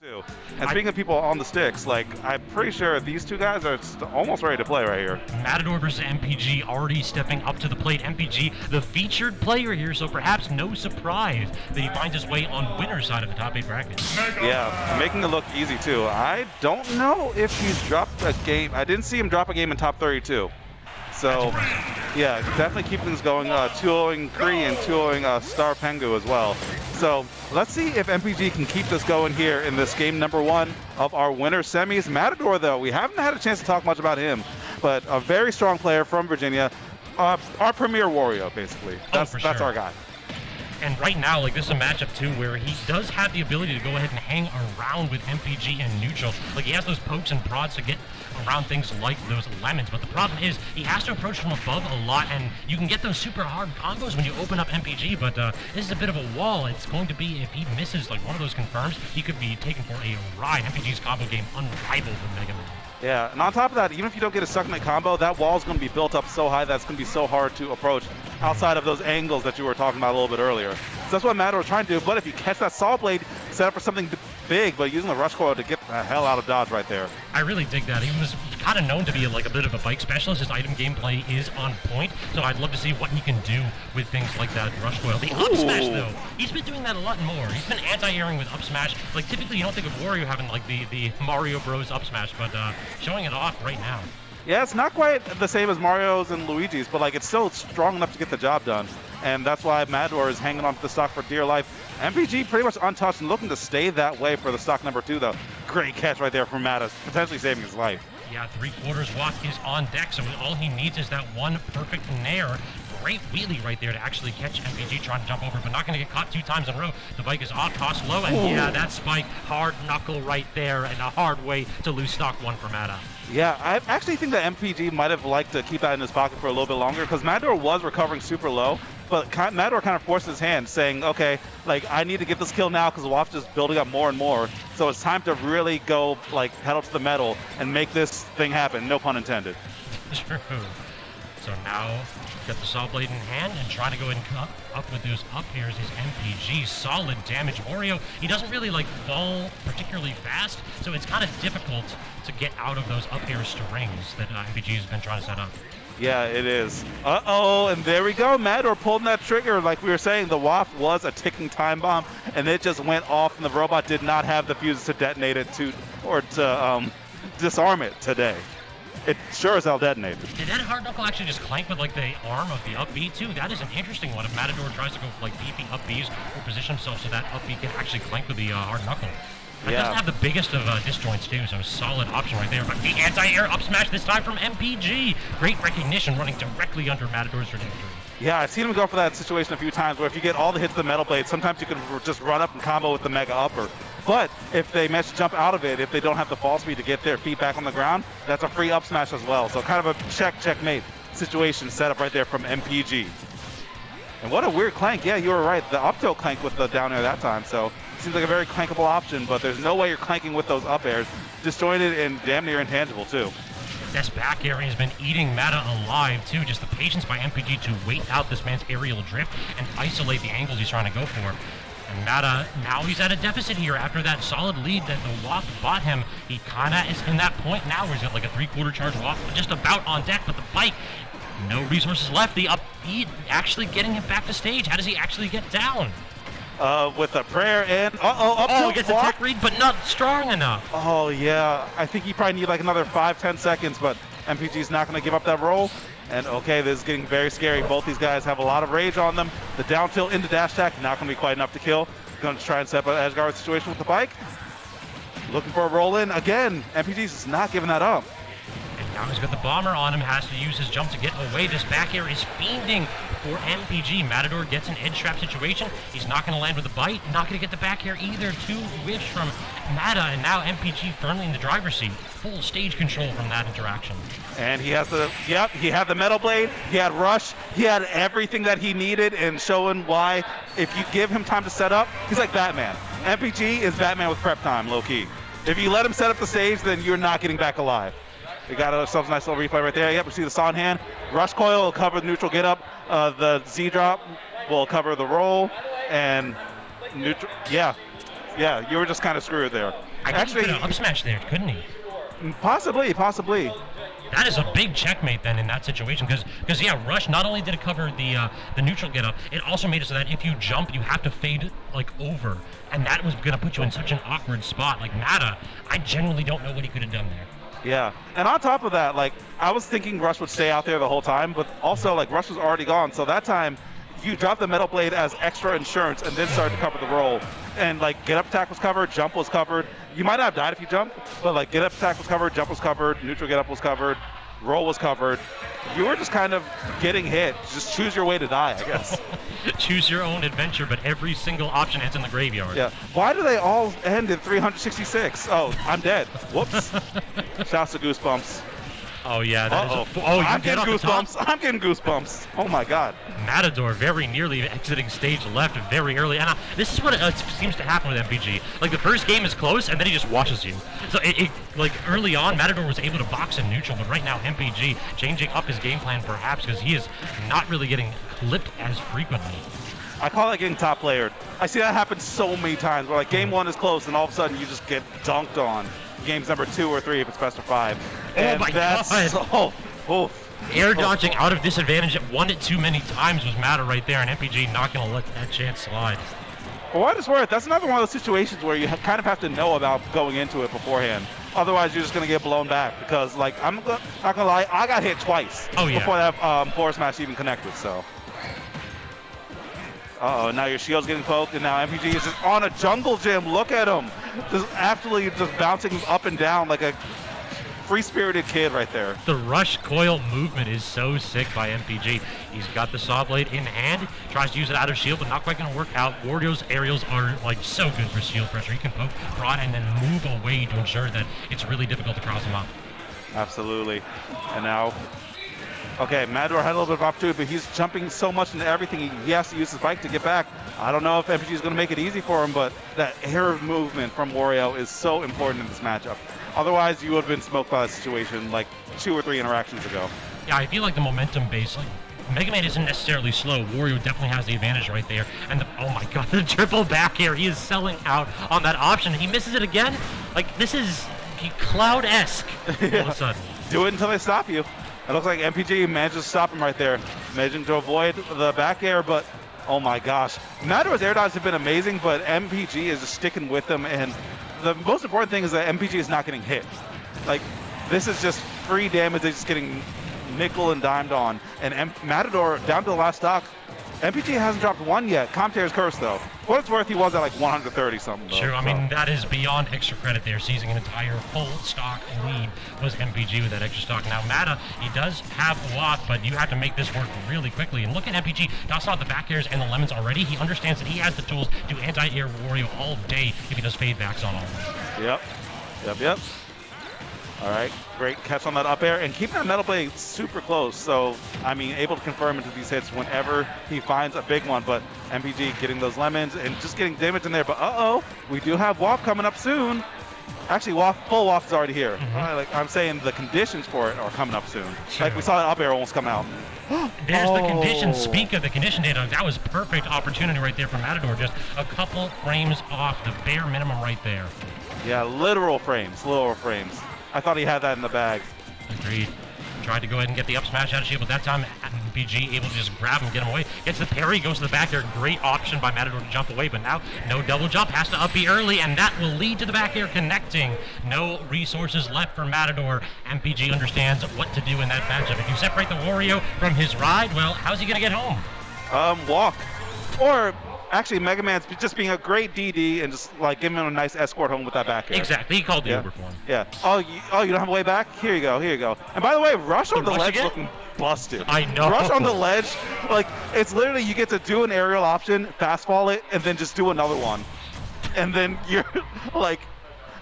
too. And speaking of people on the sticks, like, I'm pretty sure these two guys are almost ready to play right here. Matador versus MPG already stepping up to the plate. MPG, the featured player here, so perhaps no surprise that he finds his way on winner's side of the top 8 bracket. Yeah, making it look easy too. I don't know if he's dropped a game. I didn't see him drop a game in top 32. So, yeah, definitely keep things going. 2-0ing Kree and 2-0ing Star Pengu as well. So, let's see if MPG can keep this going here in this game number 1 of our winner semis. Matador, though, we haven't had a chance to talk much about him, but a very strong player from Virginia. Our premier Wario, basically. That's our guy. And right now, like, this is a matchup, too, where he does have the ability to go ahead and hang around with MPG in neutral. Like, he has those pokes and prods to get around things like those lemons. But the problem is, he has to approach from above a lot, and you can get those super hard combos when you open up MPG, but this is a bit of a wall. It's going to be, if he misses, like, one of those confirms, he could be taken for a ride. MPG's combo game unrivaled with Mega Man. Yeah, and on top of that, even if you don't get a Checkmate combo, that wall is going to be built up so high that's going to be so hard to approach outside of those angles that you were talking about a little bit earlier. So that's what Matador was trying to do, but if you catch that Saw Blade, set up for something big, but using the Rush Coil to get the hell out of dodge right there. I really dig that. He was kind of known to be like a bit of a bike specialist. His item gameplay is on point, so I'd love to see what he can do with things like that Rush Coil. The up smash, though, he's been doing that a lot more. He's been anti-airing with up smash. Like, typically you don't think of Wario having like the Mario Bros up smash, but showing it off right now. Yeah, it's not quite the same as Mario's and Luigi's, but like it's still strong enough to get the job done. And that's why Matador is hanging on to the stock for dear life. MPG pretty much untouched and looking to stay that way for the stock number 2, though. Great catch right there from Matador, potentially saving his life. Yeah, 3/4 walk is on deck, so all he needs is that one perfect nair. Great wheelie right there to actually catch MPG trying to jump over, but not going to get caught 2 times in a row. The bike is off, toss low, and yeah, that spike, hard knuckle right there, and a hard way to lose stock 1 for Mata. Yeah, I actually think that MPG might have liked to keep that in his pocket for a little bit longer, because Matador was recovering super low, but Matador kind of forced his hand, saying, okay, like, I need to get this kill now because the Waft's just building up more and more, so it's time to really go, like, pedal to the metal and make this thing happen, no pun intended. True. So now, got the Saw Blade in hand and trying to go and up with those up airs is MPG. Solid damage. Wario, he doesn't really like fall particularly fast, so it's kind of difficult to get out of those up air strings that MPG has been trying to set up. Yeah, it is. Uh-oh, and there we go. Matador pulling that trigger. Like we were saying, the Waft was a ticking time bomb, and it just went off, and the robot did not have the fuses to detonate it or to disarm it today. It sure as hell detonated. Did that hard knuckle actually just clank with like the arm of the up B too? That is an interesting one. If Matador tries to go for like beefy up Bs or position himself so that up B can actually clank with the hard knuckle. That doesn't have the biggest of disjoints too, so solid option right there. But the anti-air up smash this time from MPG. Great recognition running directly under Matador's trajectory. Yeah, I've seen him go for that situation a few times where if you get all the hits of the metal blade, sometimes you can just run up and combo with the mega upper. But if they manage to jump out of it, if they don't have the fall speed to get their feet back on the ground, that's a free up smash as well. So kind of a checkmate situation set up right there from MPG. And what a weird clank. Yeah, you were right. The up tilt clank with the down air that time. So it seems like a very clankable option, but there's no way you're clanking with those up airs. Disjointed and damn near intangible too. This back area has been eating Mata alive too. Just the patience by MPG to wait out this man's aerial drift and isolate the angles he's trying to go for. And Mata, now he's at a deficit here after that solid lead that the Waft bought him. He kind of is in that point now where he's got like a 3/4 charge Waft just about on deck, but the bike, no resources left. The up beat actually getting him back to stage. How does he actually get down? With a prayer and he gets a tech read, but not strong enough. Oh yeah, I think he probably need like another 5-10 seconds, but MPG's not going to give up that roll. And okay, this is getting very scary. Both these guys have a lot of rage on them. The down tilt into dash attack, not going to be quite enough to kill. Going to try and set up an edge guard situation with the bike. Looking for a roll in again. MPG's is not giving that up. And now he's got the bomber on him, has to use his jump to get away. This back air is fiending for MPG. Matador gets an edge trap situation. He's not going to land with a bite, not going to get the back air either. 2 whiffs from Mata, and now MPG firmly in the driver's seat. Full stage control from that interaction. And he has he had the metal blade, he had rush, he had everything that he needed, and showing why if you give him time to set up, he's like Batman. MPG is Batman with prep time, low key. If you let him set up the stage, then you're not getting back alive. We got ourselves a nice little replay right there. Yep, we see the saw in hand. Rush coil will cover the neutral get up. The Z drop will cover the roll. And neutral, yeah, you were just kind of screwed there. I think he could have up smash there, couldn't he? Possibly. That is a big checkmate then in that situation, because yeah, Rush not only did it cover the neutral get up, it also made it so that if you jump, you have to fade like over, and that was gonna put you in such an awkward spot. Like Mata, I genuinely don't know what he could have done there. Yeah, and on top of that, like I was thinking Rush would stay out there the whole time, but also like Rush was already gone, so that time you dropped the Metal Blade as extra insurance and then started to cover the roll. And like get up attack was covered, jump was covered. You might not have died if you jumped, but like get up attack was covered, jump was covered, neutral get up was covered, roll was covered. You were just kind of getting hit. Just choose your way to die, I guess. Choose your own adventure, but every single option ends in the graveyard. Yeah. Why do they all end in 366? Oh, I'm dead. Whoops. Shouts to Goosebumps. Oh yeah, I'm getting goosebumps. I'm getting goosebumps. Oh my god. Matador very nearly exiting stage left very early, and this is what seems to happen with MPG. Like the first game is close, and then he just washes you. So it like early on, Matador was able to box in neutral, but right now MPG changing up his game plan perhaps because he is not really getting clipped as frequently. I call it getting top playered. I see that happen so many times where like game 1 is close, and all of a sudden you just get dunked on. Games number 2 or 3 if it's best of 5. Oh my god! Air dodging out of disadvantage at 1 too many times was Mata right there, and MPG not going to let that chance slide. For what it's worth, that's another one of those situations where you kind of have to know about going into it beforehand. Otherwise, you're just going to get blown back because, like, I'm not going to lie, I got hit twice before that force smash even connected, so. Uh-oh, now your shield's getting poked, and now MPG is just on a jungle gym. Look at him. Just absolutely just bouncing up and down like a free-spirited kid right there. The rush coil movement is so sick by MPG. He's got the saw blade in hand, tries to use it out of shield, but not quite going to work out. Wario's aerials are like so good for shield pressure. He can poke, prod, and then move away to ensure that it's really difficult to cross him up. Absolutely. And now, okay, Matador had a little bit of opportunity, but he's jumping so much into everything, he has to use his bike to get back. I don't know if MPG is going to make it easy for him, but that air movement from Wario is so important in this matchup. Otherwise, you would have been smoked by that situation like 2 or 3 interactions ago. Yeah, I feel like the momentum base, like, Mega Man isn't necessarily slow. Wario definitely has the advantage right there. And oh my god, the triple back air. He is selling out on that option. He misses it again. Like, this is Cloud-esque all of a sudden. Do it until they stop you. It looks like MPG manages to stop him right there. Managing to avoid the back air, but oh my gosh. Matador's air dodges have been amazing, but MPG is just sticking with them, and the most important thing is that MPG is not getting hit. Like, this is just free damage, they're just getting nickel and dimed on. And Matador, down to the last stock, MPG hasn't dropped 1 yet. Comtere's cursed, though. For what it's worth, he was at like 130 something, though. True, I mean, that is beyond extra credit there. Seizing an entire full stock lead was MPG with that extra stock. Now, Mata, he does have a lot, but you have to make this work really quickly. And look at MPG. That's not the back airs and the lemons already. He understands that he has the tools to anti-air Wario all day if he does fade backs on all of them. Yep. All right, great catch on that up air, and keeping that Metal Blade super close, so, I mean, able to confirm into these hits whenever he finds a big one, but MPG getting those lemons and just getting damage in there, but we do have WAF coming up soon. Actually, full WAF is already here. Like I'm saying, the conditions for it are coming up soon. True. Like we saw that up air almost come out. There's the condition. Speak of the condition data. That was perfect opportunity right there for Matador. Just a couple frames off the bare minimum right there. Yeah, literal frames. I thought he had that in the bag. Agreed. Tried to go ahead and get the up smash out of shield, but that time MPG able to just grab him, get him away. Gets the parry, goes to the back air. Great option by Matador to jump away, but now no double jump. Has to up B early, and that will lead to the back air connecting. No resources left for Matador. MPG understands what to do in that matchup. If you separate the Wario from his ride, well, how's he going to get home? Walk. Or actually, Mega Man's just being a great DD and just like giving him a nice escort home with that back air. Exactly, he called the Uber for him. Yeah. Oh, you don't have a way back? Here you go. And by the way, Rush on the ledge looking busted. I know. Rush on the ledge, like it's literally you get to do an aerial option, fastball it, and then just do another one, and then you're like.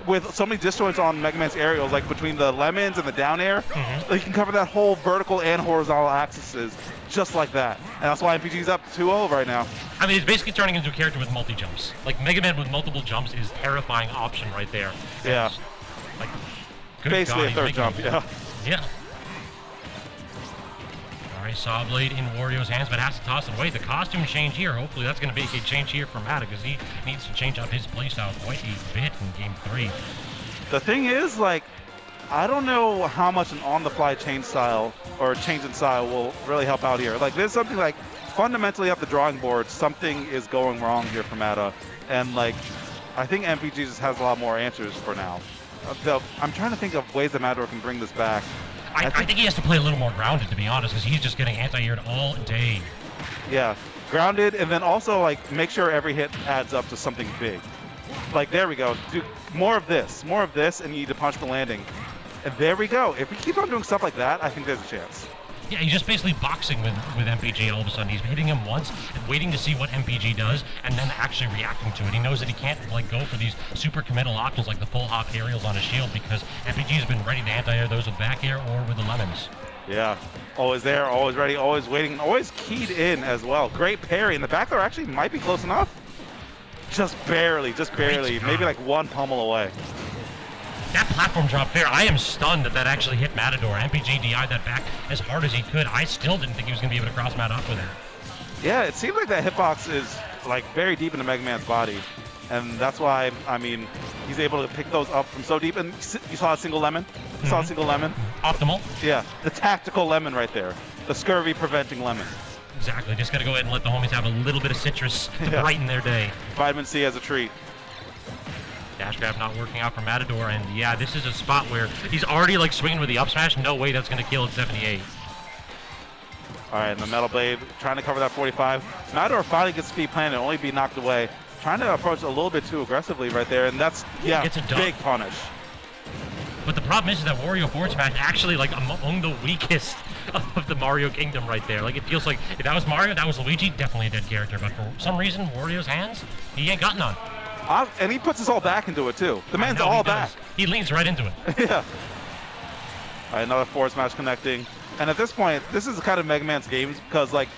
With so many disjoints on Mega Man's aerials, like between the lemons and the down air, you can cover that whole vertical and horizontal axes just like that. And that's why MPG's up 2-0 right now. I mean, it's basically turning into a character with multi-jumps. Like, Mega Man with multiple jumps is a terrifying option right there. Yeah. Like, basically a third jump, yeah. Yeah. All Nice saw blade in Wario's hands, but has to toss it away. The costume change here, hopefully that's going to be a change here for Mata, because he needs to change up his playstyle quite a bit in Game 3. The thing is, like, I don't know how much an on-the-fly change style or change in style will really help out here. Like, there's something like fundamentally off the drawing board, something is going wrong here for Mata, and like, I think MPG just has a lot more answers for now. Though I'm trying to think of ways that Matador can bring this back. I think he has to play a little more grounded, to be honest, because he's just getting anti-aired all day. Yeah, grounded, and then also like make sure every hit adds up to something big. Like, there we go. Do more of this, and you need to punch the landing. And there we go. If he keeps on doing stuff like that, I think there's a chance. Yeah, he's just basically boxing with MPG all of a sudden. He's hitting him once and waiting to see what MPG does and then actually reacting to it. He knows that he can't like go for these super committal options like the full hop aerials on his shield because MPG has been ready to anti-air those with back air or with the lemons. Yeah, always there, always ready, always waiting, and always keyed in as well. Great parry, and the back throw actually might be close enough. Just barely, maybe like one pummel away. That platform drop fair, I am stunned that actually hit Matador. MPG DI'd that back as hard as he could. I still didn't think he was going to be able to cross Matt up with that. Yeah, it seems like that hitbox is like very deep into Mega Man's body. And that's why, I mean, he's able to pick those up from so deep. And you saw a single lemon? You saw a single lemon? Optimal. Yeah, the tactical lemon right there. The scurvy preventing lemon. Exactly, just got to go ahead and let the homies have a little bit of citrus to brighten their day. Vitamin C as a treat. Dash grab not working out for Matador, and yeah, this is a spot where he's already like swinging with the up smash. No way that's going to kill at 78. All right, and the Metal Blade trying to cover that 45. Matador finally gets speed planted and only be knocked away. Trying to approach a little bit too aggressively right there, and that's, yeah, gets a big punish. But the problem is that Wario forward smash actually like among the weakest of the Mario Kingdom right there. Like, it feels like if that was Mario, that was Luigi, definitely a dead character. But for some reason, Wario's hands, he ain't got none. And he puts his all back into it too. The man's all back. He leans right into it. Yeah. All right, another forward smash connecting. And at this point, this is the kind of Mega Man's games because like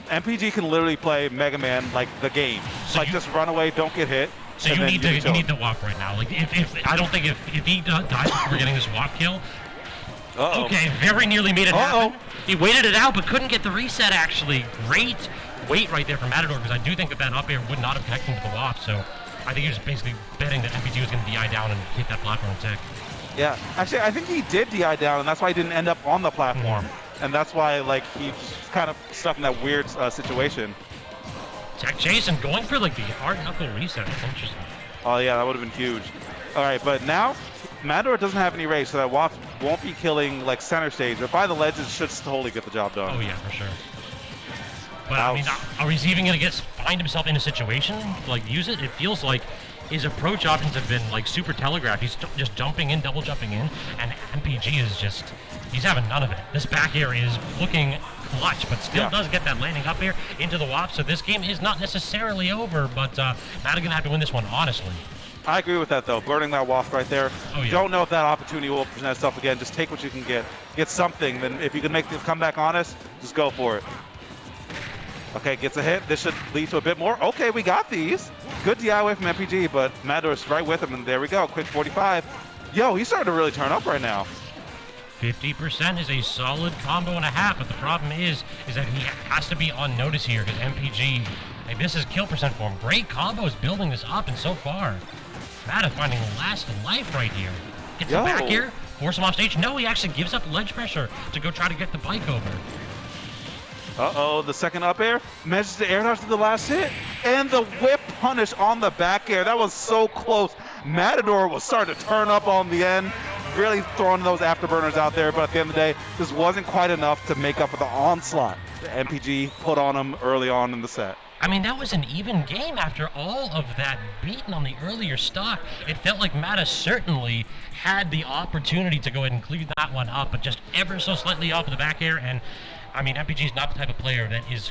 MPG can literally play Mega Man like the game. So like just run away, don't get hit. So you need to walk right now. Like if I don't think if he dies before getting this walk kill. Okay, very nearly made it happen. He waited it out but couldn't get the reset actually. Great wait right there for Matador because I do think that up air would not have connected with the WAP. So I think he was basically betting that MPG was going to DI down and hit that platform tech. Yeah, actually, I think he did DI down, and that's why he didn't end up on the platform. And that's why, like, he's kind of stuck in that weird situation. Tech chase and going for, like, the hard knuckle reset. That's interesting. Oh, yeah, that would have been huge. All right, but now Matador doesn't have any rage, so that WAP won't be killing, like, center stage. But by the ledges, should totally get the job done. Oh, yeah, for sure. But, I mean, are we even going to find himself in a situation to, like, use it? It feels like his approach options have been, like, super telegraphed. He's just jumping in, double jumping in, and MPG is just, he's having none of it. This back air is looking clutch, but still does get that landing up air into the WAP, so this game is not necessarily over, but Matt is going to have to win this one, honestly. I agree with that, though. Burning that WAP right there. Oh, yeah. Don't know if that opportunity will present itself again. Just take what you can get. Get something. Then if you can make the comeback honest, just go for it. Okay, gets a hit. This should lead to a bit more. Okay, we got these. Good DIY from MPG, but Matador's right with him, and there we go. Quick 45. Yo, he's starting to really turn up right now. 50% is a solid combo and a half, but the problem is that he has to be on notice here because MPG, like, this is kill percent for him. Great combos building this up, and so far, Matt is finding last life right here. Gets it back here, force him off stage. No, he actually gives up ledge pressure to go try to get the bike over. Uh-oh, the second up air. Manages to air dodge to the last hit. And the whip punish on the back air. That was so close. Matador was starting to turn up on the end. Really throwing those afterburners out there. But at the end of the day, this wasn't quite enough to make up for the onslaught that MPG put on him early on in the set. I mean, that was an even game after all of that beating on the earlier stock. It felt like Mata certainly had the opportunity to go ahead and clean that one up, but just ever so slightly off of the back air. And I mean, MPG is not the type of player that is